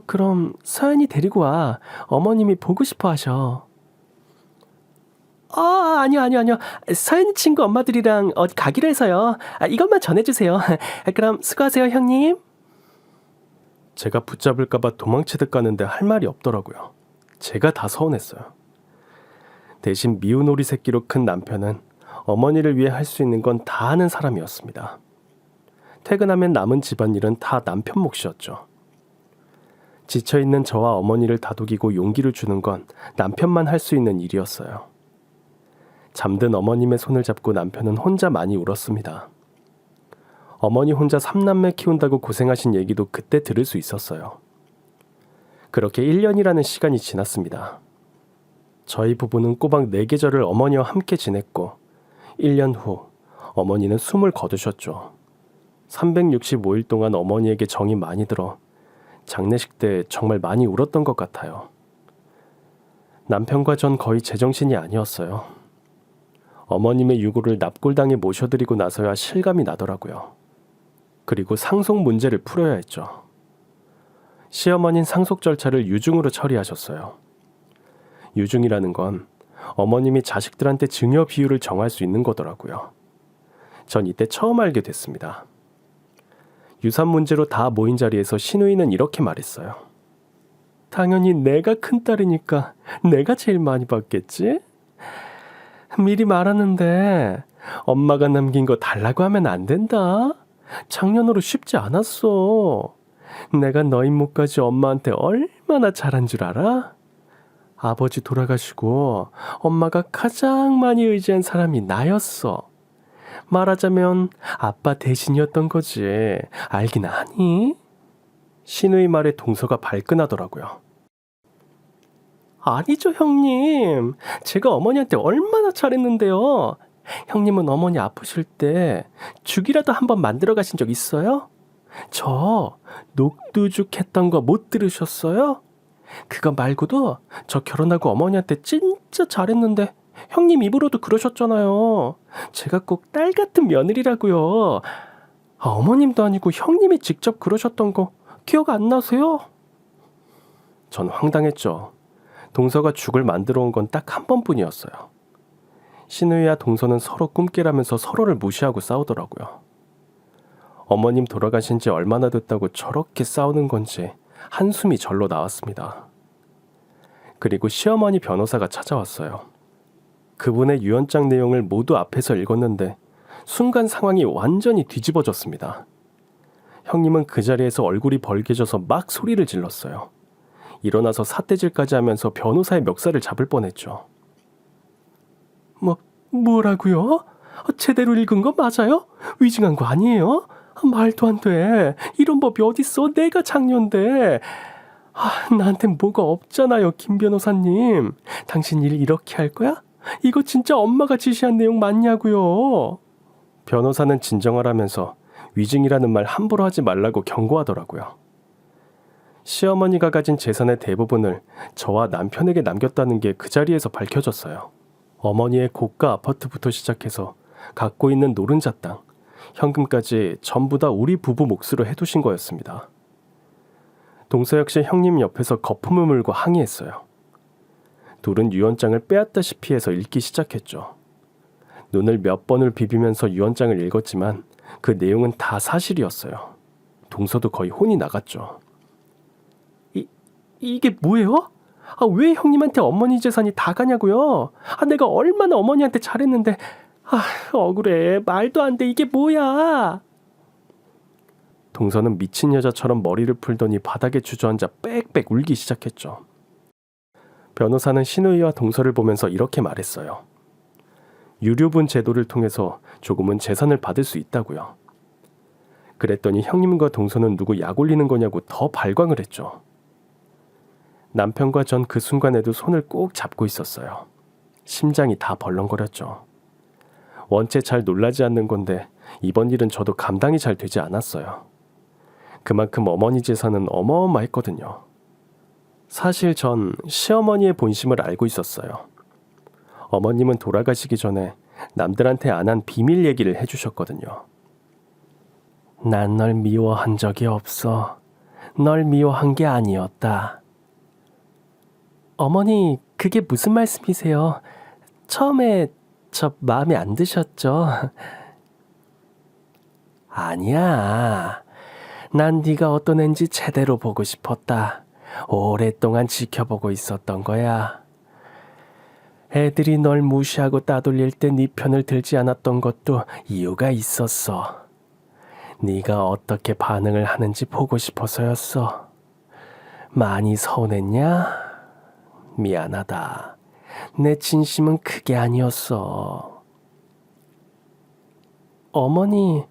그럼 서연이 데리고 와. 어머님이 보고 싶어 하셔. 아니요. 서연이 친구 엄마들이랑 어디 가기로 해서요. 이것만 전해주세요. 그럼 수고하세요, 형님. 제가 붙잡을까봐 도망치듯 가는데 할 말이 없더라고요. 제가 다 서운했어요. 대신 미운 오리 새끼로 큰 남편은 어머니를 위해 할 수 있는 건 다 하는 사람이었습니다. 퇴근하면 남은 집안일은 다 남편 몫이었죠. 지쳐있는 저와 어머니를 다독이고 용기를 주는 건 남편만 할 수 있는 일이었어요. 잠든 어머님의 손을 잡고 남편은 혼자 많이 울었습니다. 어머니 혼자 3남매 키운다고 고생하신 얘기도 그때 들을 수 있었어요. 그렇게 1년이라는 시간이 지났습니다. 저희 부부는 꼬박 4계절을 어머니와 함께 지냈고 1년 후 어머니는 숨을 거두셨죠. 365일 동안 어머니에게 정이 많이 들어 장례식 때 정말 많이 울었던 것 같아요. 남편과 전 거의 제정신이 아니었어요. 어머님의 유고를 납골당에 모셔드리고 나서야 실감이 나더라고요. 그리고 상속 문제를 풀어야 했죠. 시어머니는 상속 절차를 유증으로 처리하셨어요. 유증이라는 건 어머님이 자식들한테 증여 비율을 정할 수 있는 거더라고요. 전 이때 처음 알게 됐습니다. 유산 문제로 다 모인 자리에서 시누이는 이렇게 말했어요. 당연히 내가 큰딸이니까 내가 제일 많이 받겠지? 미리 말하는데 엄마가 남긴 거 달라고 하면 안 된다. 작년으로 쉽지 않았어. 내가 너 임무까지 엄마한테 얼마나 잘한 줄 알아? 아버지 돌아가시고 엄마가 가장 많이 의지한 사람이 나였어. 말하자면 아빠 대신이었던 거지. 알긴 아니? 신우의 말에 동서가 발끈하더라고요. 아니죠, 형님. 제가 어머니한테 얼마나 잘했는데요. 형님은 어머니 아프실 때 죽이라도 한번 만들어 가신 적 있어요? 저 녹두죽 했던 거 못 들으셨어요? 그거 말고도 저 결혼하고 어머니한테 진짜 잘했는데 형님 입으로도 그러셨잖아요. 제가 꼭 딸 같은 며느리라고요. 어머님도 아니고 형님이 직접 그러셨던 거 기억 안 나세요? 전 황당했죠. 동서가 죽을 만들어 온 건 딱 한 번뿐이었어요. 신우이와 동서는 서로 꿈깨라면서 서로를 무시하고 싸우더라고요. 어머님 돌아가신 지 얼마나 됐다고 저렇게 싸우는 건지 한숨이 절로 나왔습니다. 그리고 시어머니 변호사가 찾아왔어요. 그분의 유언장 내용을 모두 앞에서 읽었는데 순간 상황이 완전히 뒤집어졌습니다. 형님은 그 자리에서 얼굴이 벌개져서 막 소리를 질렀어요. 일어나서 삿대질까지 하면서 변호사의 멱살을 잡을 뻔했죠. 뭐라고요? 제대로 읽은 거 맞아요? 위증한 거 아니에요? 말도 안 돼. 이런 법이 어딨어? 내가 장녀인데. 나한텐 뭐가 없잖아요, 김 변호사님. 당신 일 이렇게 할 거야? 이거 진짜 엄마가 지시한 내용 맞냐고요? 변호사는 진정하라면서 위증이라는 말 함부로 하지 말라고 경고하더라고요. 시어머니가 가진 재산의 대부분을 저와 남편에게 남겼다는 게 그 자리에서 밝혀졌어요. 어머니의 고가 아파트부터 시작해서 갖고 있는 노른자 땅, 현금까지 전부 다 우리 부부 몫으로 해두신 거였습니다. 동서 역시 형님 옆에서 거품을 물고 항의했어요. 둘은 유언장을 빼앗다시피 해서 읽기 시작했죠. 눈을 몇 번을 비비면서 유언장을 읽었지만 그 내용은 다 사실이었어요. 동서도 거의 혼이 나갔죠. 이게 뭐예요? 왜 형님한테 어머니 재산이 다 가냐고요? 내가 얼마나 어머니한테 잘했는데. 억울해. 말도 안 돼. 이게 뭐야? 동서는 미친 여자처럼 머리를 풀더니 바닥에 주저앉아 빽빽 울기 시작했죠. 변호사는 신우이와 동서를 보면서 이렇게 말했어요. 유류분 제도를 통해서 조금은 재산을 받을 수 있다고요. 그랬더니 형님과 동서는 누구 약 올리는 거냐고 더 발광을 했죠. 남편과 전 그 순간에도 손을 꼭 잡고 있었어요. 심장이 다 벌렁거렸죠. 원체 잘 놀라지 않는 건데 이번 일은 저도 감당이 잘 되지 않았어요. 그만큼 어머니 재산은 어마어마했거든요. 사실 전 시어머니의 본심을 알고 있었어요. 어머님은 돌아가시기 전에 남들한테 안 한 비밀 얘기를 해주셨거든요. 난 널 미워한 적이 없어. 널 미워한 게 아니었다. 어머니, 그게 무슨 말씀이세요? 처음에 저 마음에 안 드셨죠? 아니야. 난 네가 어떤 앤지 제대로 보고 싶었다. 오랫동안 지켜보고 있었던 거야. 애들이 널 무시하고 따돌릴 때 네 편을 들지 않았던 것도 이유가 있었어. 네가 어떻게 반응을 하는지 보고 싶어서였어. 많이 서운했냐? 미안하다. 내 진심은 그게 아니었어. 어머니,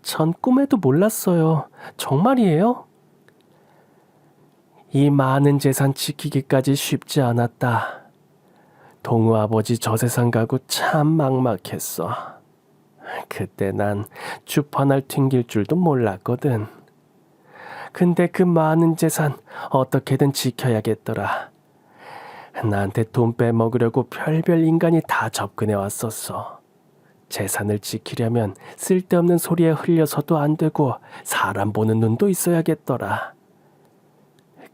전 꿈에도 몰랐어요. 정말이에요? 이 많은 재산 지키기까지 쉽지 않았다. 동우 아버지 저세상 가고 참 막막했어. 그때 난 주판을 튕길 줄도 몰랐거든. 근데 그 많은 재산 어떻게든 지켜야겠더라. 나한테 돈 빼먹으려고 별별 인간이 다 접근해 왔었어. 재산을 지키려면 쓸데없는 소리에 흘려서도 안 되고 사람 보는 눈도 있어야겠더라.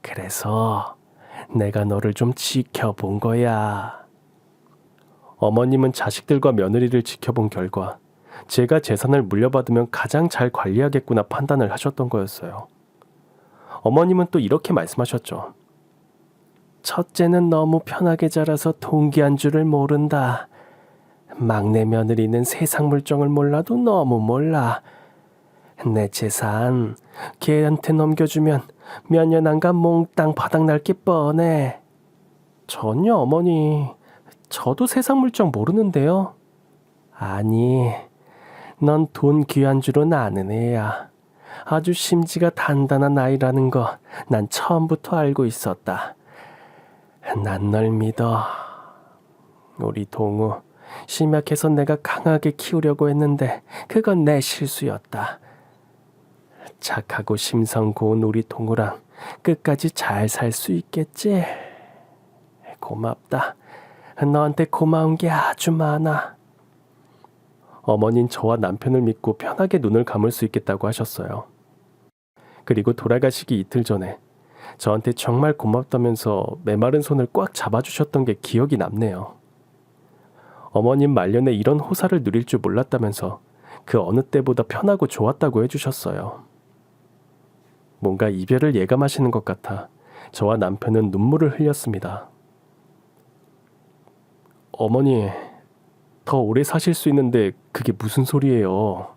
그래서 내가 너를 좀 지켜본 거야. 어머님은 자식들과 며느리를 지켜본 결과 제가 재산을 물려받으면 가장 잘 관리하겠구나 판단을 하셨던 거였어요. 어머님은 또 이렇게 말씀하셨죠. 첫째는 너무 편하게 자라서 동기한 줄을 모른다. 막내 며느리는 세상 물정을 몰라도 너무 몰라. 내 재산 걔한테 넘겨주면 몇 년 안가 몽땅 바닥날 게 뻔해. 전혀 어머니, 저도 세상 물정 모르는데요. 아니, 넌 돈 귀한 줄은 아는 애야. 아주 심지가 단단한 아이라는 거 난 처음부터 알고 있었다. 난 널 믿어. 우리 동우, 심약해서 내가 강하게 키우려고 했는데 그건 내 실수였다. 착하고 심성 고운 우리 동우랑 끝까지 잘 살 수 있겠지? 고맙다. 너한테 고마운 게 아주 많아. 어머닌 저와 남편을 믿고 편하게 눈을 감을 수 있겠다고 하셨어요. 그리고 돌아가시기 이틀 전에 저한테 정말 고맙다면서 메마른 손을 꽉 잡아주셨던 게 기억이 남네요. 어머님 말년에 이런 호사를 누릴 줄 몰랐다면서 그 어느 때보다 편하고 좋았다고 해주셨어요. 뭔가 이별을 예감하시는 것 같아 저와 남편은 눈물을 흘렸습니다. 어머니, 더 오래 사실 수 있는데 그게 무슨 소리예요?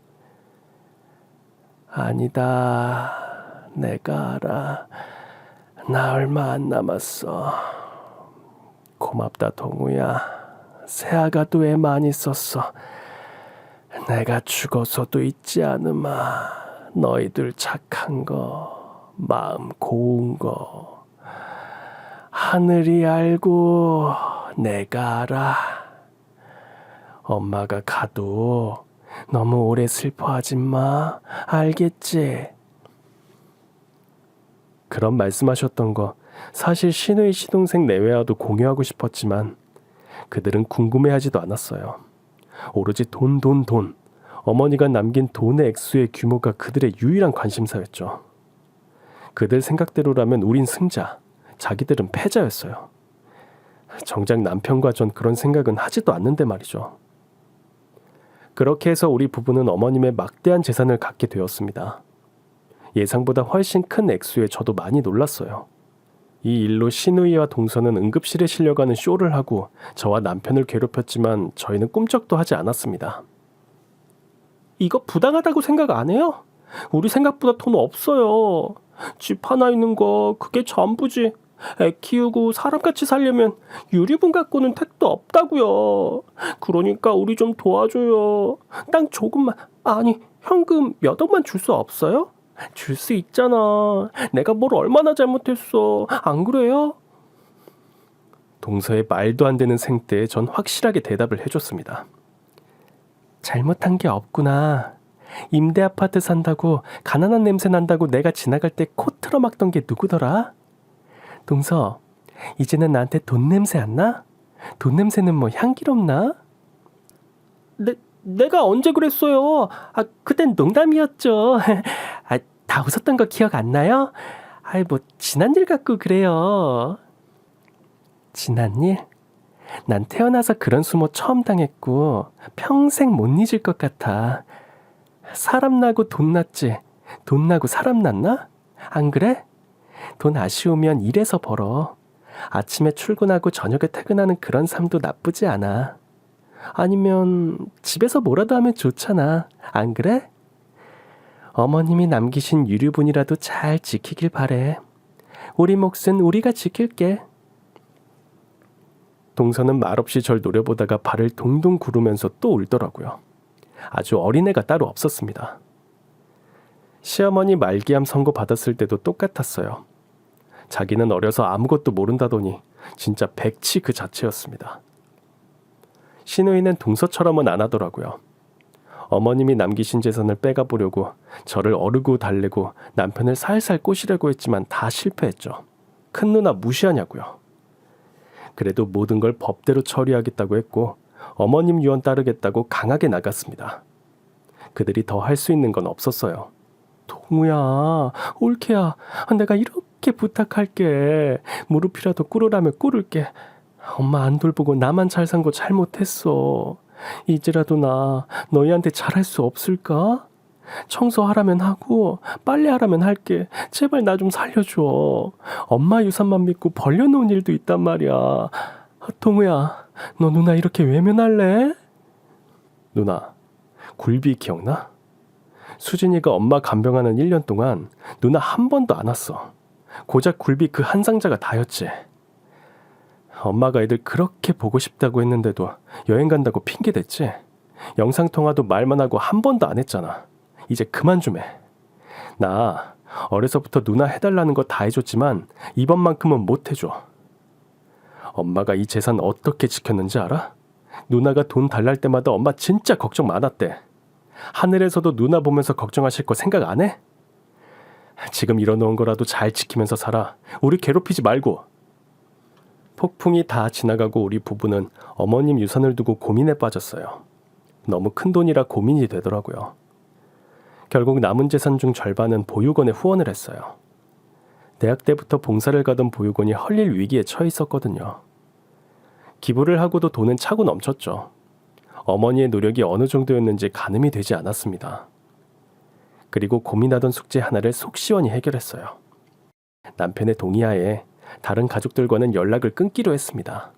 아니다. 내가 알아. 나 얼마 안 남았어. 고맙다, 동우야. 새아가도 애 많이 썼어. 내가 죽어서도 잊지 않으마. 너희들 착한 거, 마음 고운 거. 하늘이 알고 내가 알아. 엄마가 가도 너무 오래 슬퍼하지 마. 알겠지? 그런 말씀하셨던 거 사실 신우의 시동생 내외와도 공유하고 싶었지만 그들은 궁금해하지도 않았어요. 오로지 돈. 어머니가 남긴 돈의 액수의 규모가 그들의 유일한 관심사였죠. 그들 생각대로라면 우린 승자, 자기들은 패자였어요. 정작 남편과 전 그런 생각은 하지도 않는데 말이죠. 그렇게 해서 우리 부부는 어머님의 막대한 재산을 갖게 되었습니다. 예상보다 훨씬 큰 액수에 저도 많이 놀랐어요. 이 일로 신우이와 동서는 응급실에 실려가는 쇼를 하고 저와 남편을 괴롭혔지만 저희는 꿈쩍도 하지 않았습니다. 이거 부당하다고 생각 안 해요? 우리 생각보다 돈 없어요. 집 하나 있는 거 그게 전부지. 애 키우고 사람같이 살려면 유류분 갖고는 택도 없다고요. 그러니까 우리 좀 도와줘요. 땅 조금만, 아니 현금 몇 억만 줄 수 없어요? 줄 수 있잖아. 내가 뭘 얼마나 잘못했어. 안 그래요? 동서의 말도 안 되는 생때에 전 확실하게 대답을 해줬습니다. 잘못한 게 없구나. 임대 아파트 산다고 가난한 냄새 난다고 내가 지나갈 때 코 틀어막던 게 누구더라? 동서, 이제는 나한테 돈 냄새 안 나? 돈 냄새는 뭐 향기롭나? 내가 언제 그랬어요? 그땐 농담이었죠. 다 웃었던 거 기억 안 나요? 뭐 지난 일 갖고 그래요. 지난 일? 난 태어나서 그런 수모 처음 당했고 평생 못 잊을 것 같아. 사람 나고 돈 났지. 돈 나고 사람 났나? 안 그래? 돈 아쉬우면 일해서 벌어. 아침에 출근하고 저녁에 퇴근하는 그런 삶도 나쁘지 않아. 아니면 집에서 뭐라도 하면 좋잖아. 안 그래? 어머님이 남기신 유류분이라도 잘 지키길 바래. 우리 몫은 우리가 지킬게. 동서는 말없이 절 노려보다가 발을 동동 구르면서 또 울더라고요. 아주 어린애가 따로 없었습니다. 시어머니 말기암 선고 받았을 때도 똑같았어요. 자기는 어려서 아무것도 모른다더니 진짜 백치 그 자체였습니다. 신우이는 동서처럼은 안 하더라고요. 어머님이 남기신 재산을 빼가보려고 저를 어르고 달래고 남편을 살살 꼬시려고 했지만 다 실패했죠. 큰 누나 무시하냐고요. 그래도 모든 걸 법대로 처리하겠다고 했고 어머님 유언 따르겠다고 강하게 나갔습니다. 그들이 더 할 수 있는 건 없었어요. 동우야, 올케야, 내가 이렇게 부탁할게. 무릎이라도 꿇으라면 꿇을게. 엄마 안 돌보고 나만 잘 산 거 잘못했어. 이제라도 나 너희한테 잘할 수 없을까? 청소하라면 하고 빨래하라면 할게. 제발 나 좀 살려줘. 엄마 유산만 믿고 벌려놓은 일도 있단 말이야. 동우야, 너 누나 이렇게 외면할래? 누나, 굴비 기억나? 수진이가 엄마 간병하는 1년 동안 누나 한 번도 안 왔어. 고작 굴비 그 한 상자가 다였지. 엄마가 애들 그렇게 보고 싶다고 했는데도 여행 간다고 핑계댔지. 영상통화도 말만 하고 한 번도 안 했잖아. 이제 그만 좀 해. 나 어려서부터 누나 해달라는 거 다 해줬지만 이번만큼은 못 해줘. 엄마가 이 재산 어떻게 지켰는지 알아? 누나가 돈 달랄 때마다 엄마 진짜 걱정 많았대. 하늘에서도 누나 보면서 걱정하실 거 생각 안 해? 지금 잃어놓은 거라도 잘 지키면서 살아. 우리 괴롭히지 말고. 폭풍이 다 지나가고 우리 부부는 어머님 유산을 두고 고민에 빠졌어요. 너무 큰 돈이라 고민이 되더라고요. 결국 남은 재산 중 절반은 보육원에 후원을 했어요. 대학 때부터 봉사를 가던 보육원이 헐릴 위기에 처해 있었거든요. 기부를 하고도 돈은 차고 넘쳤죠. 어머니의 노력이 어느 정도였는지 가늠이 되지 않았습니다. 그리고 고민하던 숙제 하나를 속 시원히 해결했어요. 남편의 동의하에 다른 가족들과는 연락을 끊기로 했습니다.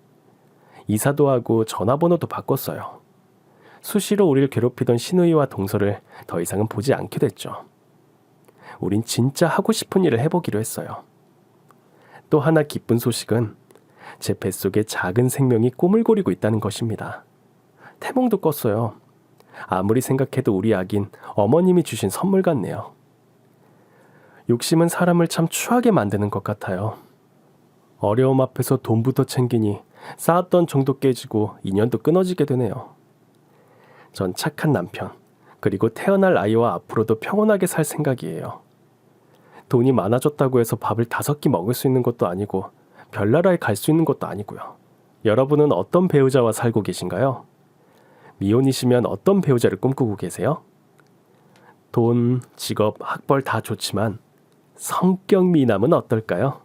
이사도 하고 전화번호도 바꿨어요. 수시로 우리를 괴롭히던 시누이와 동서를 더 이상은 보지 않게 됐죠. 우린 진짜 하고 싶은 일을 해보기로 했어요. 또 하나 기쁜 소식은 제 뱃속에 작은 생명이 꿈을 고리고 있다는 것입니다. 태몽도 꿨어요. 아무리 생각해도 우리 아긴 어머님이 주신 선물 같네요. 욕심은 사람을 참 추하게 만드는 것 같아요. 어려움 앞에서 돈부터 챙기니 쌓았던 정도 깨지고 인연도 끊어지게 되네요. 전 착한 남편, 그리고 태어날 아이와 앞으로도 평온하게 살 생각이에요. 돈이 많아졌다고 해서 밥을 5끼 먹을 수 있는 것도 아니고 별나라에 갈 수 있는 것도 아니고요. 여러분은 어떤 배우자와 살고 계신가요? 미혼이시면 어떤 배우자를 꿈꾸고 계세요? 돈, 직업, 학벌 다 좋지만 성격 미남은 어떨까요?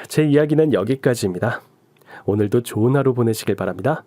제 이야기는 여기까지입니다. 오늘도 좋은 하루 보내시길 바랍니다.